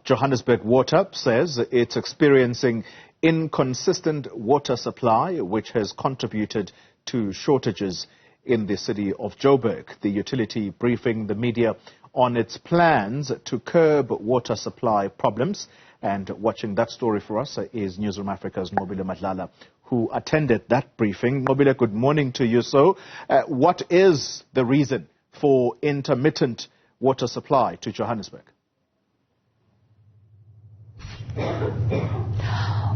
Joburg Water says it's experiencing inconsistent water supply, which has contributed to shortages in the city of Joburg. The utility briefing the media on its plans to curb water supply problems. And watching that story for us is Newzroom Afrika's Nqobile Madlala, who attended that briefing. Nqobile, good morning to you. So, what is the reason for intermittent water supply to Johannesburg?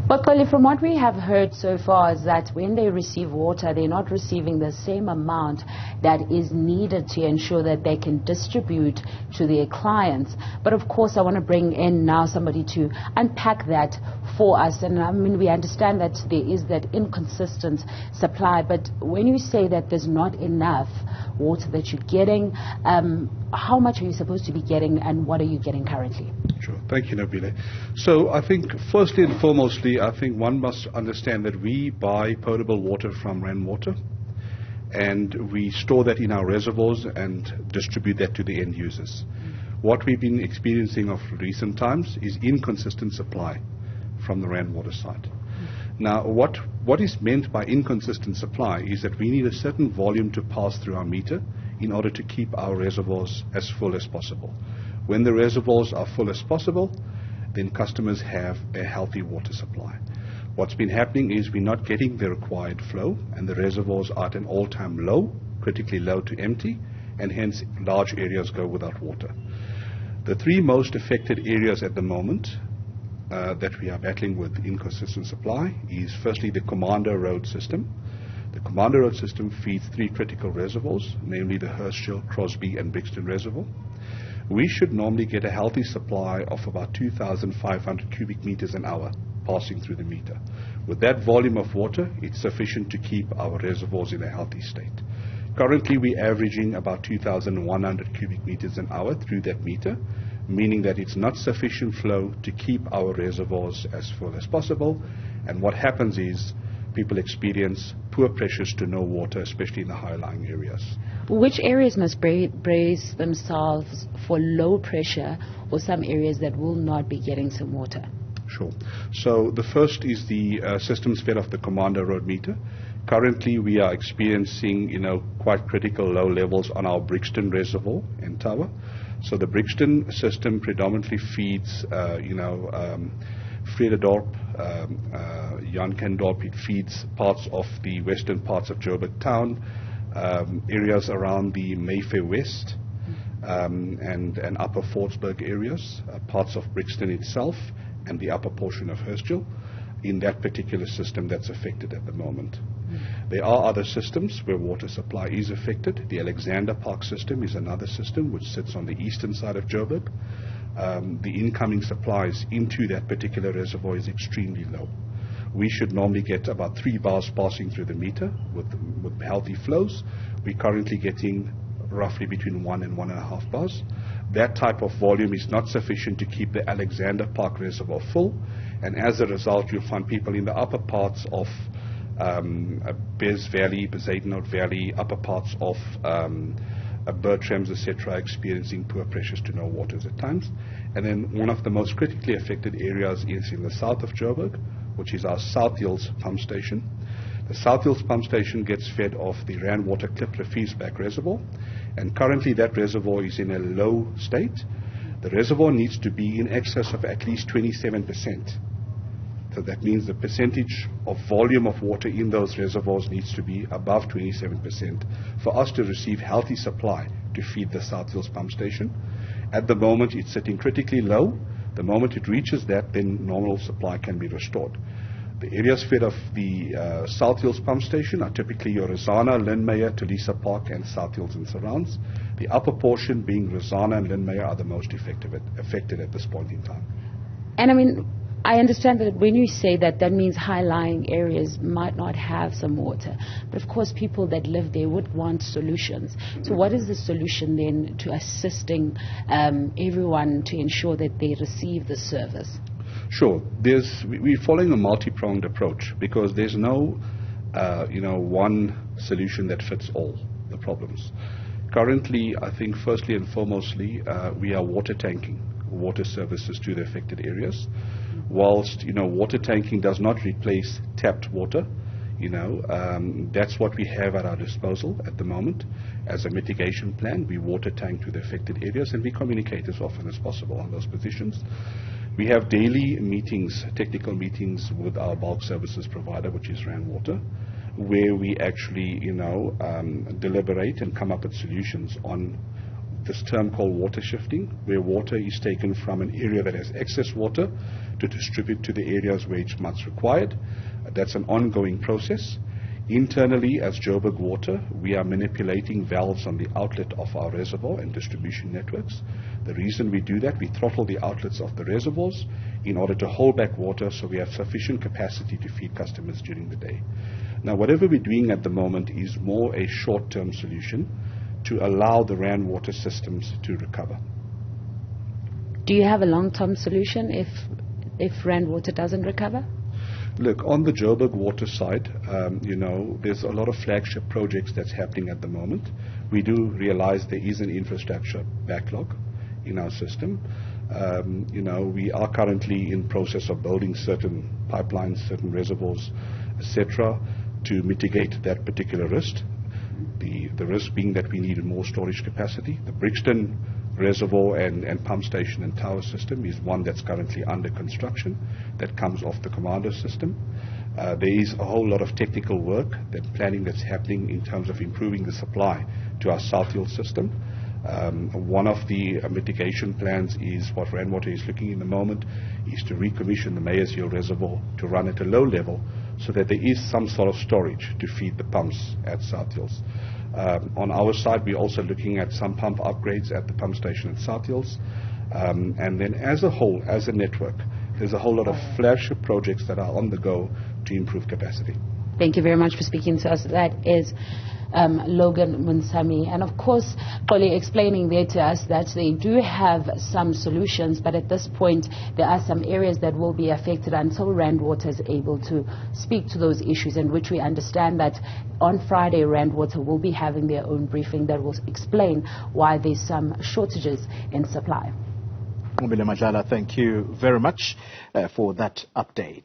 Well, Koli, from what we have heard so far is that when they receive water, they're not receiving the same amount that is needed to ensure that they can distribute to their clients. But of course, I want to bring in now somebody to unpack that for us. And I mean, we understand that there is that inconsistent supply, but when you say that there's not enough water that you're getting, how much are you supposed to be getting and what are you getting currently? Sure. Thank you, Nqobile. So I think firstly and foremostly, I think one must understand that we buy potable water from rainwater and we store that in our reservoirs and distribute that to the end users. What we've been experiencing of recent times is inconsistent supply from the rainwater side. Now, what is meant by inconsistent supply is that we need a certain volume to pass through our meter in order to keep our reservoirs as full as possible. When the reservoirs are full as possible, then customers have a healthy water supply. What's been happening is we're not getting the required flow, and the reservoirs are at an all-time low, critically low to empty, and hence large areas go without water. The three most affected areas at the moment that we are battling with inconsistent supply is firstly the Commander Road system. The Commander Road system feeds three critical reservoirs, namely the Herschel, Crosby and Brixton reservoir. We should normally get a healthy supply of about 2,500 cubic meters an hour passing through the meter. With that volume of water, it's sufficient to keep our reservoirs in a healthy state. Currently, we're averaging about 2,100 cubic meters an hour through that meter, meaning that it's not sufficient flow to keep our reservoirs as full as possible. And what happens is people experience poor pressures to no water, especially in the high-lying areas. Which areas must brace themselves for low pressure, or some areas that will not be getting some water? Sure. So the first is the systems fed off the Commander Road meter. Currently, we are experiencing, quite critical low levels on our Brixton reservoir and tower. So the Brixton system predominantly feeds, Vredendorp, Jankendorp. It feeds parts of the western parts of Joburg town, areas around the Mayfair West and upper Fordsburg areas, parts of Brixton itself and the upper portion of Herschel. In that particular system that's affected at the moment. There are other systems where water supply is affected. The Alexander Park system is another system which sits on the eastern side of Joburg. The incoming supplies into that particular reservoir is extremely low. We should normally get about 3 bars passing through the meter with healthy flows. We're currently getting roughly between 1 and 1.5 bars. That type of volume is not sufficient to keep the Alexander Park reservoir full, and as a result you'll find people in the upper parts of Bez Valley, Bezuidenhout Valley, upper parts of Bertrams, etc., experiencing poor pressures to no waters at times. And then one of the most critically affected areas is in the south of Joburg, which is our South Hills pump station. The South Hills pump station gets fed off the Randwater Klip Riviesback reservoir, and currently that reservoir is in a low state. The reservoir needs to be in excess of at least 27%. So that means the percentage of volume of water in those reservoirs needs to be above 27% for us to receive healthy supply to feed the South Hills pump station. At the moment, it's sitting critically low. The moment it reaches that, then normal supply can be restored. The areas fed off the South Hills pump station are typically your Rozana, Lynmeyer, Tulisa Park, and South Hills and surrounds. The upper portion, being Rozana and Lynmeyer, are the most affected at this point in time. And I mean, I understand that when you say that, that means high-lying areas might not have some water. But of course, people that live there would want solutions. So what is the solution then to assisting everyone to ensure that they receive the service? Sure. We're following a multi-pronged approach because there's no, one solution that fits all the problems. Currently, I think firstly and foremostly, we are water tanking. water services to the affected areas. Whilst, water tanking does not replace tapped water, that's what we have at our disposal at the moment as a mitigation plan. We water tank to the affected areas, and we communicate as often as possible on those positions. We have daily meetings, technical meetings with our bulk services provider, which is Rand Water, where we actually, deliberate and come up with solutions on this term called water shifting, where water is taken from an area that has excess water to distribute to the areas where it's much required. That's an ongoing process. Internally, as Joburg Water, we are manipulating valves on the outlet of our reservoir and distribution networks. The reason we do that, we throttle the outlets of the reservoirs in order to hold back water so we have sufficient capacity to feed customers during the day. Now, whatever we're doing at the moment is more a short-term solution to allow the Rand Water systems to recover. Do you have a long-term solution if Rand Water doesn't recover? Look, on the Joburg Water side, there's a lot of flagship projects that's happening at the moment. We do realize there is an infrastructure backlog in our system. We are currently in process of building certain pipelines, certain reservoirs, etc., to mitigate that particular risk. The risk being that we need more storage capacity. The Brixton reservoir and pump station and tower system is one that's currently under construction that comes off the commander system. There is a whole lot of technical work, planning that's happening in terms of improving the supply to our South Hill system. One of the mitigation plans is what Rand Water is looking in the moment is to recommission the Mayors Hill reservoir to run at a low level so that there is some sort of storage to feed the pumps at South Hills. On our side, we're also looking at some pump upgrades at the pump station at South Hills. And then as a whole, as a network, there's a whole lot of flagship projects that are on the go to improve capacity. Thank you very much for speaking to us. That is Logan Munsami. And of course, Xoli explaining there to us that they do have some solutions, but at this point, there are some areas that will be affected until Rand Water is able to speak to those issues, in which we understand that on Friday, Rand Water will be having their own briefing that will explain why there's some shortages in supply. Nqobile Madlala, thank you very much for that update.